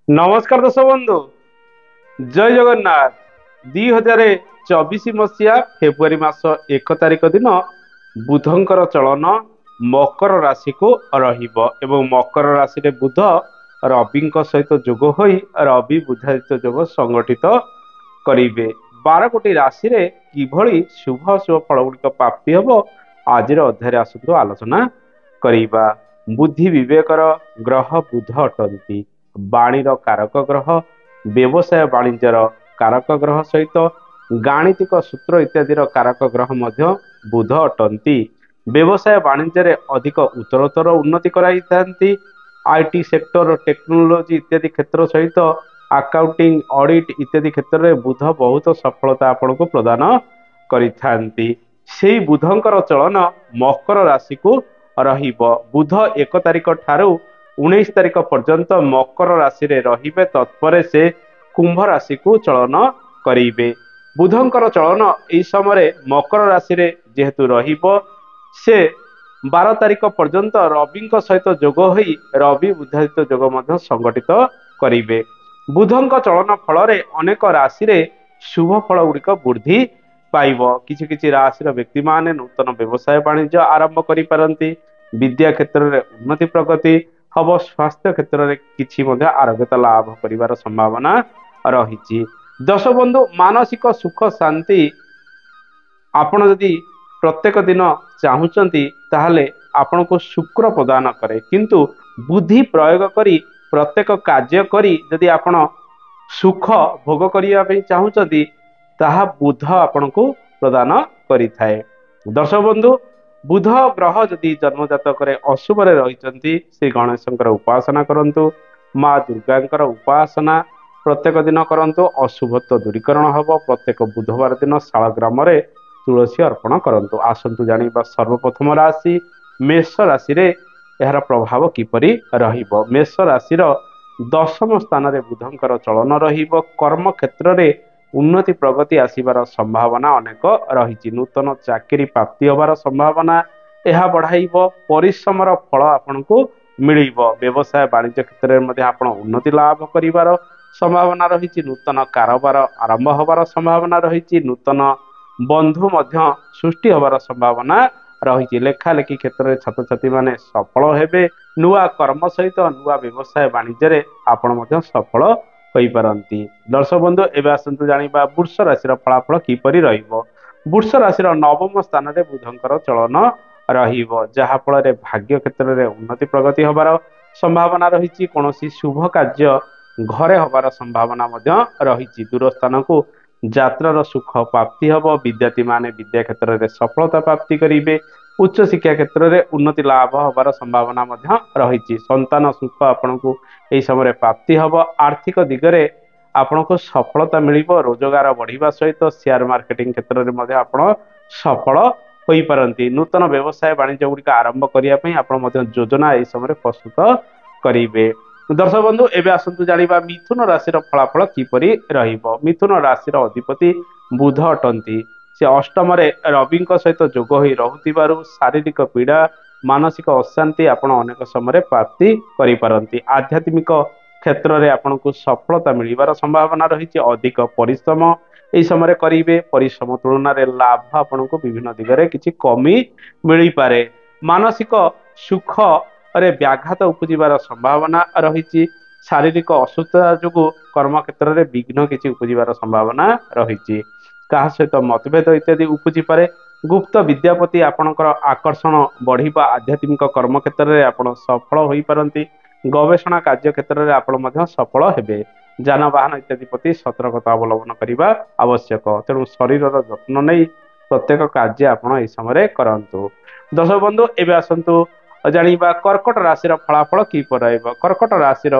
नमस्कार दर्शक बंधु जय जगन्नाथ। 2024 फेब्रुआरी मास 1 तारिख दिन बुधंकर चलन मकर राशि को रहिब एवं मकर राशि रे बुध रवि सहित जोग होई रवि बुधादित्य जोग संगठित करिवे। 12 गोटी राशि रे किभଳି शुभ शुभ फल गुड़िक प्राप्ति हब आज अध्याय आसतु आलोचना करिबा। बुद्धि विवेकर ग्रह बुध अटंती। बाणीर कारक ग्रह व्यवसाय वाणिज्यर कारक ग्रह सहित गाणितिक सूत्र इत्यादि कारक ग्रह मध्य बुध अटंती। व्यवसाय वाणिज्य अधिक उत्तरोत्तर उन्नति कराई। आईटी सेक्टर टेक्नोलोजी इत्यादि क्षेत्र सहित अकाउंटिंग ऑडिट इत्यादि क्षेत्र में बुध बहुत सफलता आपन को प्रदान करिथांती। सेही बुधंकर चलन मकर राशि को रहिब। बुध 1 तारिख ठारू 19 तारिख पर्यंत मकर राशि रे रहिबे, तत्पर से कुंभ राशि को चलन करिवे। बुधंकर चलन एई समय मकर राशि रे जेहेतु रहिबो, से 12 तारिख पर्यंत रवि सहित जोग होई रवि बुधादित्य जोग मध्य संगठित करिवे। बुधंक चलन फल अनेक राशि रे शुभ फल गुड़िक वृद्धि पाइब। किछि किछि राशि व्यक्ति माने नूतन व्यवसाय वाणिज्य आरंभ करि पारंती। विद्या क्षेत्र में उन्नति प्रगति हम। स्वास्थ्य क्षेत्र में किछि मध्य आरोग्यता लाभ करिवार संभावना रही। दर्शक बंधु, मानसिक सुख शांति आपण जदि प्रत्येक दिन चाहूचंती ताहले आपण को शुक्र प्रदान करे, किंतु बुद्धि प्रयोग करी प्रत्येक कार्य करी जदि आपण सुख भोग करिया पे चाहूचंती ताहा बुध आपण को प्रदान करि थाए। दर्शक बंधु, बुध ग्रह जदि जन्म जातक अशुभ रही श्री गणेशंकर उपासना करंतु। माँ दुर्गांकर उपासना प्रत्येक दिन करंतु, अशुभत्व दूरीकरण हब। प्रत्येक बुधवार दिन शालग्राम रे तुलसी अर्पण करंतु। आसंतु जानिबा सर्वप्रथम राशि मेष राशि रे एहार प्रभाव किपरि रहिब। मेष राशि रो दशम स्थान रे बुधंकर चलन रहिब। कर्म क्षेत्र रे उन्नति प्रगति आसीबार संभावना अनेक रही। नूतन चाकरी प्राप्ति होबार संभावना यह बढ़ाइब। परिश्रमर फल आपन को मिलिब। व्यवसाय वाणिज्य क्षेत्र में आपण उन्नति लाभ करिवार संभावना रही। नूतन कारोबार आरंभ होबार संभावना रही। नूतन बंधु मध्य सृष्टि होबार संभावना रही। लेखा लेखी क्षेत्र में छात्र छात्री माने सफल हेबे। नुआ कर्म सहित नुआ व्यवसाय वाणिज्य रे आपण मध्य सफल होई पारंती। दर्शक बंधु, एबे आसंतु जानिबा वृष राशि फलाफल किपरि रहिबो। वृष राशि नवम स्थान रे बुधंकर चलन रहिबो, जहा फल रे भाग्य क्षेत्र में उन्नति प्रगति होबार संभावना रही। कौनसी शुभ कार्य घरे होबार संभावना मध्य रही। दूर स्थान को यात्रार सुख प्राप्ति हब। विद्यार्थी माने विद्या क्षेत्र में सफलता प्राप्ति करिवे। उच्च शिक्षा क्षेत्र में उन्नति लाभ होबार संभावना मध्य रही। संतान सुख आपन को एई समय प्राप्ति हब। आर्थिक दिगरे आपन को सफलता मिलिबो। रोजगार बढ़िबा सहित शेयर मार्केटिंग क्षेत्र में मध्य आपन सफल होई पारंती। नूतन व्यवसाय वाणिज्य गुड़िक आरंभ करिया पई आपन मध्य योजना एई समय प्रस्तुत करिवे। दर्शक बंधु, एबे आसंतु जानिबा मिथुन राशिर फलाफल किपरि रहिबो। मिथुन राशिर अधिपति बुध अटंती। से अष्टम रवि सहित जोग होई रहुतिबारु शारीरिक पीड़ा मानसिक अशांति आपण अनेक समय प्राप्ति करि पारंती। आध्यात्मिक क्षेत्र में आपन को सफलता मिलिबार संभावना रही। अधिक परिश्रम एई समय करिवे। परिश्रम तुलना रे लाभ आपन को विभिन्न दिगरे किछि कमी मिली पारे। मानसिक सुख रे व्याघात उपजिबार संभावना रही। शारीरिक असुस्थता जो कर्म क्षेत्र में विघ्न किछि उपजिबार संभावना रही। कहा सहित मतभेद इत्यादि उपजी पारे। गुप्त विद्यापति आपणकर आकर्षण बढ़िबा। आध्यात्मिक कर्म क्षेत्र में आपण सफल होई पारंती। गवेषणा कार्य क्षेत्र में आपण मध्य सफल हेबे। जानवाहन इत्यादि प्रति सतर्कता अवलंबन करने आवश्यक। तेणु शरीर जत्न नहीं प्रत्येक कार्य आपण एई समय करंतु। दर्शक बंधु, एबे आसंतु जानिबा कर्कट राशिर फलाफल किपरि रहइबो। कर्कट राशिर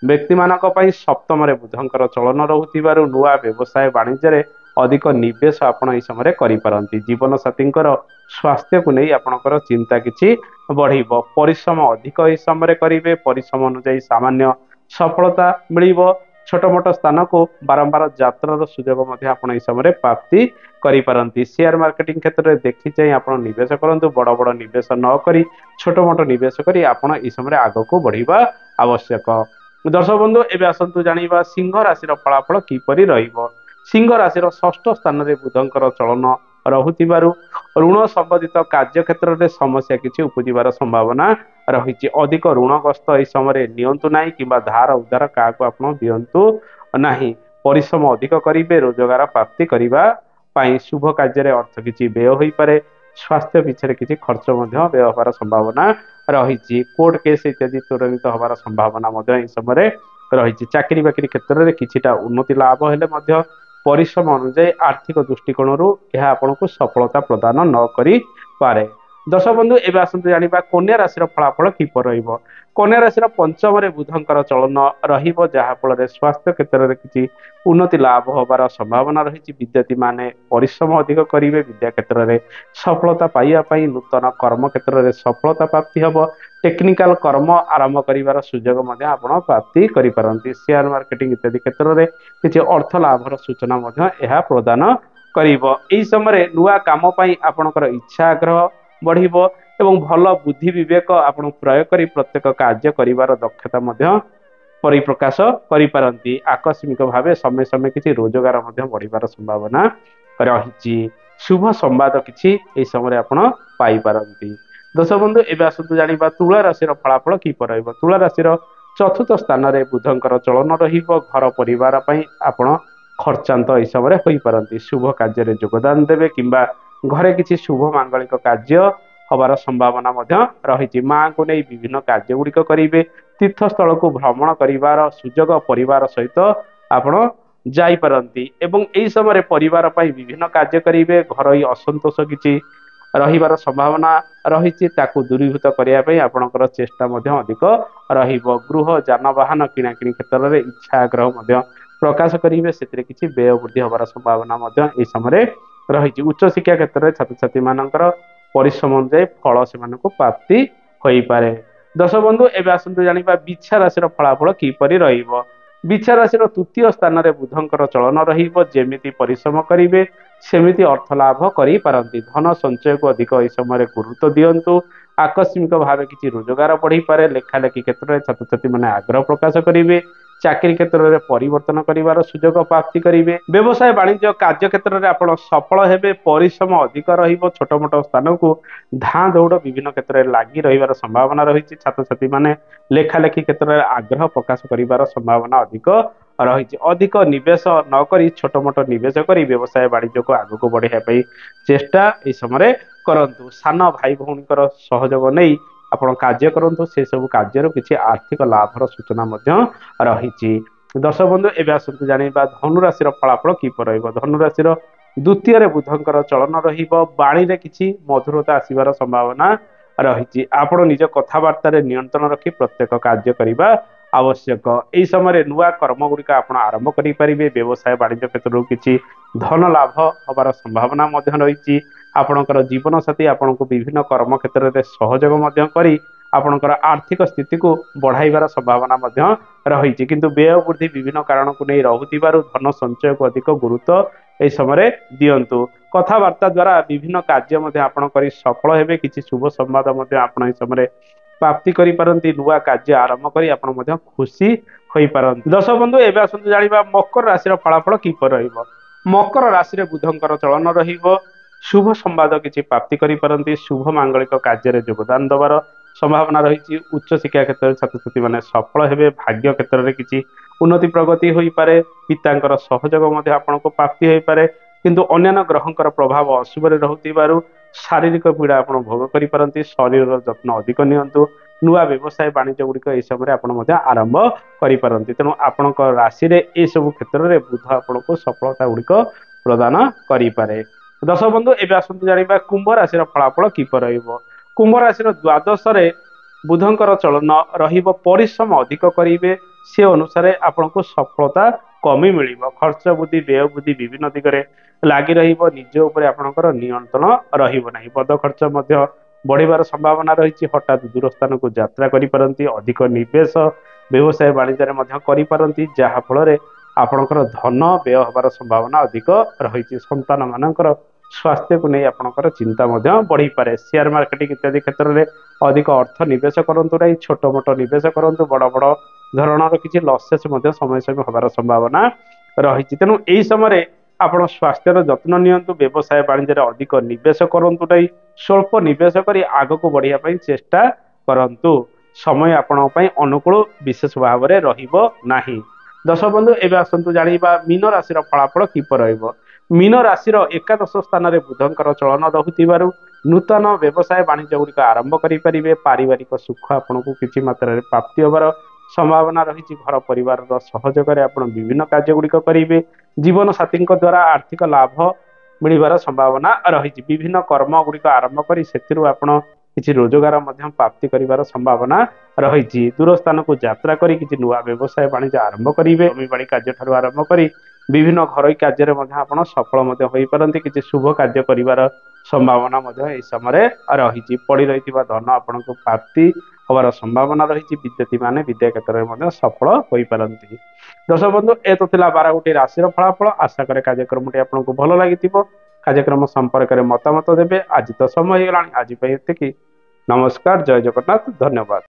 व्यक्ति मानक पई सप्तम रे बुधंकर चलन रहुतिबारु नुआ व्यवसाय वाणिज्य रे अधिक निवेश आपण एई समय करि पारंती। जीवन साथींकर स्वास्थ्य को नहीं आपणकर चिंता किछि बढ़िबो। परिश्रम अधिक एई समय करिवे। परिश्रम अनुसार सामान्य सफलता मिलिबो। छोट मोट स्थान को बारंबार यात्रार सुजोग मध्य आपण एई समय प्राप्ति करि पारंती। शेयर मार्केटिंग क्षेत्र में देखि चाहिँ आपण निवेश करंतु। बड़ बड़ निवेश न करी छोट मोट निवेश करी आपण एई समय आगो को बढ़िबा आवश्यक। दर्शक बंधु एबे आसंतु जानिबा सिंह राशि फलाफल किपरि रहिबो। सिंह राशि षष्ठ स्थान में बुधंकर चलन रहुतिबारु ऋण संबंधित कार्य क्षेत्र में समस्या किछि उपजिबार संभावना रही। अधिक ऋणग्रस्त एहि समय नियंतु नाही किंबा धार उधार काहाको आपण दियंतु नाही। परिश्रम अधिक करिवे रोजगार प्राप्ति करिबा पाई शुभ कार्य अर्थ किछि व्यय होई पारे। स्वास्थ्य पिछे किछि खर्च मध्य व्यय होबार संभावना रही। कोर्ट केस इत्यादि त्वरित होबार संभावना मध्य एहि समय रही। चाकरी बाकरी क्षेत्र में किछिटा उन्नति लाभ हेले मध्य परिश्रम अनुଯାयी आर्थिक दृष्टिकोण यह आपको सफलता प्रदान न करि पारे। दर्शक बंधु एवं आसतु जानिबा कन्या राशि फलाफल किपर रहिबो। कन्या राशि पंचम बुधंकर चलन रहिबो जहा फल स्वास्थ्य क्षेत्र में किछि उन्नति लाभ होबार संभावना रही। विद्यार्थी माने परिश्रम अधिक करिवे। विद्या क्षेत्र में सफलता पाइबा पई नूतन कर्म क्षेत्र में सफलता प्राप्ति हबो। टेक्निकल कर्म आरंभ करिवार सुजोग मध्य आपण प्राप्ति करि पारंती। शेयर मार्केटिंग इत्यादि क्षेत्र में किछि अर्थ लाभर सूचना मध्य यह प्रदान करिवो। एही समय नुआ काम पई आपणकर इच्छा आग्रह बढ़िबो एवं भल बुद्धि विवेक आपण प्रयोग करी प्रत्येक कार्य करिवार दक्षता मध्य परिप्रकाश करि पारंती। आकस्मिक भावे समय समय किछि रोजगार मध्य बढ़िबार संभावना रही। शुभ संवाद किछि एही समय आपण पाई पारंती। दर्शक बंधु एबे आसतु जानिबा तुला राशि फलाफल किपर रहिबो। तुला राशि चतुर्थ स्थान में बुधंकर चलन रहिबो। घर परिवार पई आपण खर्चांत एही समय होई पारंती। शुभ कार्य रे योगदान देबे किंबा घरे किछि शुभ मांगलिक कार्य हबार संभावना मध्य रही। मां को नहीं विभिन्न कार्य गुड़िक करेंगे। तीर्थस्थल को भ्रमण करिवार सुजोग परिवार सहित आपण जाई पारंती एवं एही समय परिवार पई विभिन्न कार्य करेंगे। घर असंतोष किछि रहिबार संभावना रही। ताकू दूरीभूत करने पई आपणकर चेष्टा मध्य अधिक रहिबो। गृह जानवाहन किणाकिणी क्षेत्र में इच्छा आग्रह मध्य प्रकाश करेंगे। से किछि व्यय वृद्धि होबार संभावना मध्य एही समय रही। उच्च शिक्षा क्षेत्र में छात्र छात्री मानकर परिश्रम अनुसार फल से प्राप्ति होई पारे। दर्शक बंधु एबे आसंतु जानिबा बिछा राशि फलाफल किपरि रहिबो। बिछा राशि तृतीय स्थान में बुधंकर चलन रहिबो। जेमिति परिश्रम करिवे सेमिति अर्थ लाभ करि पारंती। धन संचय को अधिक एही समय गुरुत्व दियंतु। आकस्मिक भावे किछि रोजगार बढ़ी पारे। लेखालेखी क्षेत्र में छात्र छात्री माने आग्रह प्रकाश करिवे। चाकरी क्षेत्र में परिवर्तन करिवार सुजोग प्राप्ति करिवे। व्यवसाय वाणिज्य कार्य क्षेत्र में आपण सफल हेबे। परिश्रम अधिक रहिबो। छोट मोट स्थान को धाँ दौड़ विभिन्न क्षेत्र में लागी रहिबार संभावना रही। छात्र छात्री माने लेखालेखी क्षेत्र में आग्रह प्रकाश करिवार संभावना अधिक रही। अधिक निवेश न करी छोट मोट निवेश करी व्यवसाय वाणिज्य को आगु को बढ़ाइबा पई चेष्टा एही समय करंतु। सान भाई भौणीकर सहयोग नहीं आपण कार्य करंतु। से सब कार्य किछि आर्थिक लाभर सूचना मध्य रही। दर्शक बंधु एबे आसंतु जानिबा धनु राशि फलाफल किपर रहिबो। धनु राशि द्वितीय रे बुधंकर चलन रहिबो। बाणी रे किछि मधुरता आसीबार संभावना रही। आपण निज कथबार्ता रे नियंत्रण रखी प्रत्येक कार्य करिबा आवश्यक। एही समय नुआ कर्म गुड़िक आपण आरंभ करि परिबे। व्यवसाय वाणिज्य क्षेत्र किछि धन लाभ होबार संभावना मध्य रही। आपणकर जीवन साथी आपनको विभिन्न कर्म क्षेत्र में सहयोग मध्य करी आपणकर आर्थिक स्थिति को बढ़ाइबार संभावना मध्य रही। किंतु व्यय वृद्धि विभिन्न कारण को नहीं रहुतिबारु धन संचय को अधिक गुरुत्व एही समय दियंतु। कथबार्ता द्वारा विभिन्न कार्य मध्य आपण करी सफल हेबे। किछि शुभ संवाद मध्य आपण एही समय प्राप्ति करि पारंती। नुआ कार्य आरंभ करी आपण मध्य खुशी होई पारंती। दर्शक बंधु एबे आसंतु जानिबा मकर राशि फलाफल किपर रहिबो। मकर राशि रे बुधंकर चलन रहिबो। शुभ संवाद किछि प्राप्ति करि पारंती। शुभ मांगलिक कार्य रे योगदान दबार संभावना रही। उच्च शिक्षा क्षेत्र में छात्र छात्री माने सफल हेबे। भाग्य क्षेत्र में किछि उन्नति प्रगति होई पारे। पितांकर सहयोग मध्य आपनको प्राप्ति होई पारे। किंतु अन्य ग्रहंकर प्रभाव अशुभ रे रहुतिबारु शारीरिक पीड़ा आपण भोग करि पारंती। शरीर जत्न अधिक नियंतु। नुआ व्यवसाय वाणिज्य गुड़िक एही समय आपण मध्य आरंभ करि पारंती। तेणु आपणक राशि रे ए सब क्षेत्र में बुध आपनको सफलता गुड़िक प्रदान करि पारे। दर्शक बंधु एबे आसंतु जानिबा कुंभ राशि फलाफल किपर रहिबो। कुंभ राशि द्वादश रे बुधंकर चलन रहिबो। परिश्रम अधिक करिवे से अनुसार आपनको सफलता कमी मिलिबो। खर्च बुद्धि व्यय बुद्धि विभिन्न दिगरे लागी रहिबो। निज ऊपर आपणकर नियंत्रण रहिबो नाही। बद खर्च मध्य बढ़िबार संभावना रही। हठात दूर स्थान को यात्रा करि पारंती। अधिक निवेश व्यवसाय वाणिज्य मध्य करि पारंती। जहा फल आपणकर धन व्यय होबार संभावना अधिक रही। संतान मानकर स्वास्थ्य को नहीं आपणकर चिंता मध्य बढ़ी पारे। शेयर मार्केटिंग इत्यादि क्षेत्र में अधिक अर्थ निवेश करंतु नहीं। छोट मोट निवेश करंतु। बड़ बड़ ଧରଣର କିଛି ଲସେସ୍ ମଧ୍ୟ ସମୟ ସମୟ ହେବାର ସମ୍ଭାବନା ରହିଛି। ତେଣୁ ଏହି ସମୟରେ ଆପଣ ସ୍ୱାସ୍ଥ୍ୟର ଯତ୍ନ ନିଅନ୍ତୁ, ବ୍ୟବସାୟ ବାଣିଜ୍ୟରେ ଅଧିକ ନିବେଶ କରନ୍ତୁ ନାହିଁ, ସ୍ୱଳ୍ପ ନିବେଶ କରି ଆଗକୁ ବଢିବା ପାଇଁ ଚେଷ୍ଟା କରନ୍ତୁ। ସମୟ ଆପଣଙ୍କ ପାଇଁ ଅନୁକୂଳ ବିଶେଷ ଭାବରେ ରହିବ ନାହିଁ। ଦର୍ଶକ ବନ୍ଧୁ, ଏବେ ଆସନ୍ତୁ ଜାଣିବା ମୀନ ରାଶିର ଫଳାଫଳ କିପରି ରହିବ। ମୀନ ରାଶିର ଏକାଦଶ ସ୍ଥାନରେ ବୁଧଙ୍କର ଚଳନ ରହୁଥିବାରୁ ନୂତନ ବ୍ୟବସାୟ ବାଣିଜ୍ୟ ଗୁଡିକ ଆରମ୍ଭ କରିପାରିବେ। ପାରିବାରିକ ସୁଖ ଆପଣଙ୍କୁ କିଛି ମାତ୍ରାରେ ପ୍ରାପ୍ତି ହେବାର ସମ୍ଭାବନା ରହିଛି। ଘର ପରିବାରର ସହଯୋଗରେ ଆପଣ ବିଭିନ୍ନ କାର୍ଯ୍ୟ ଗୁଡିକ କରିବେ। ଜୀବନ ସାଥୀଙ୍କ ଦ୍ୱାରା ଆର୍ଥିକ ଲାଭ ମିଳିବାର ସମ୍ଭାବନା ରହିଛି। ବିଭିନ୍ନ କର୍ମ ଗୁଡିକ ଆରମ୍ଭ କରି ସେଥିରୁ ଆପଣ କିଛି ରୋଜଗାର ମଧ୍ୟ ପ୍ରାପ୍ତି କରିବାର ସମ୍ଭାବନା ରହିଛି। ଦୂର ସ୍ଥାନକୁ ଯାତ୍ରା କରି କିଛି ନୂଆ ବ୍ୟବସାୟ ବାଣିଜ୍ୟ ଆରମ୍ଭ କରିବେ। ଜମିବାଡ଼ି କାର୍ଯ୍ୟ ଠାରୁ ଆରମ୍ଭ କରି ବିଭିନ୍ନ ଘରୋଇ କାର୍ଯ୍ୟରେ ମଧ୍ୟ ଆପଣ ସଫଳ ମଧ୍ୟ ହୋଇପାରନ୍ତି। କିଛି ଶୁଭ କାର୍ଯ୍ୟ କରିବାର ସମ୍ଭାବନା ମଧ୍ୟ ଏହି ସମୟରେ ରହିଛି। ପଡି ରହିଥିବା ଧନ ଆପଣଙ୍କୁ ପ୍ରାପ୍ତି ହେବାର ସମ୍ଭାବନା ରହିଛି। ବିଦ୍ୟାର୍ଥୀ ମାନେ ବିଦ୍ୟା କ୍ଷେତ୍ରରେ ମଧ୍ୟ ସଫଳ ହୋଇପାରନ୍ତି। ଦର୍ଶକ ବନ୍ଧୁ, ଏ ତ ଥିଲା 12ଗୋଟି ରାଶିର ଫଳାଫଳ। ଆଶା କରେ କାର୍ଯ୍ୟକ୍ରମଟି ଆପଣଙ୍କୁ ଭଲ ଲାଗିଥିବ। କାର୍ଯ୍ୟକ୍ରମ ସମ୍ପର୍କରେ ମତାମତ ଦେବେ। ଆଜି ତ ସମୟ ହେଇଗଲାଣି, ଆଜି ପାଇଁ ଏତିକି। ନମସ୍କାର, ଜୟ ଜଗନ୍ନାଥ, ଧନ୍ୟବାଦ।